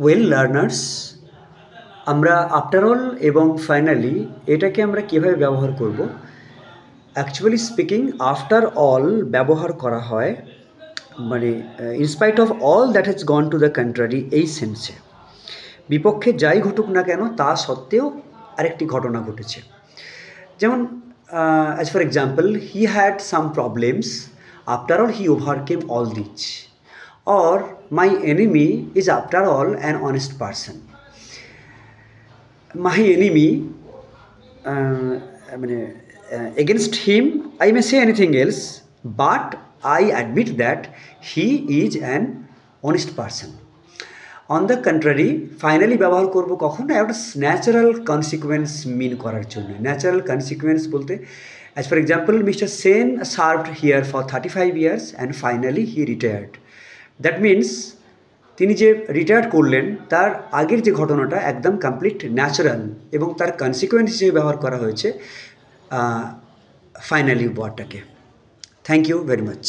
Well learners, আমরা after all এবং finally এটাকে আমরা কীভাবে ব্যবহার করব? অ্যাকচুয়ালি স্পিকিং আফটার অল ব্যবহার করা হয় মানে in spite of all that has gone to the contrary, এই সেন্সে। বিপক্ষে যাই ঘটুক না কেন তা সত্ত্বেও আরেকটি ঘটনা ঘটেছে। যেমন as for example, he had some problems, after all he overcame all this. Or my enemy is after all an honest person. My enemy মানে against him I may say anything else, but I admit that he is an honest person. On the contrary, finally ব্যবহার করব কখন? একটা natural consequence মিন করার জন্য। Natural consequence বলতে, as for example, mister Sen served here for 35 years and finally he retired. That means তিনি যে retired করলেন তার আগের যে ঘটনাটা একদম কমপ্লিট ন্যাচারাল, এবং তার কনসিকুয়েন্স হিসেবে ব্যবহার করা হয়েছে ফাইনালি ওয়ার্ডটাকে। Thank you very much.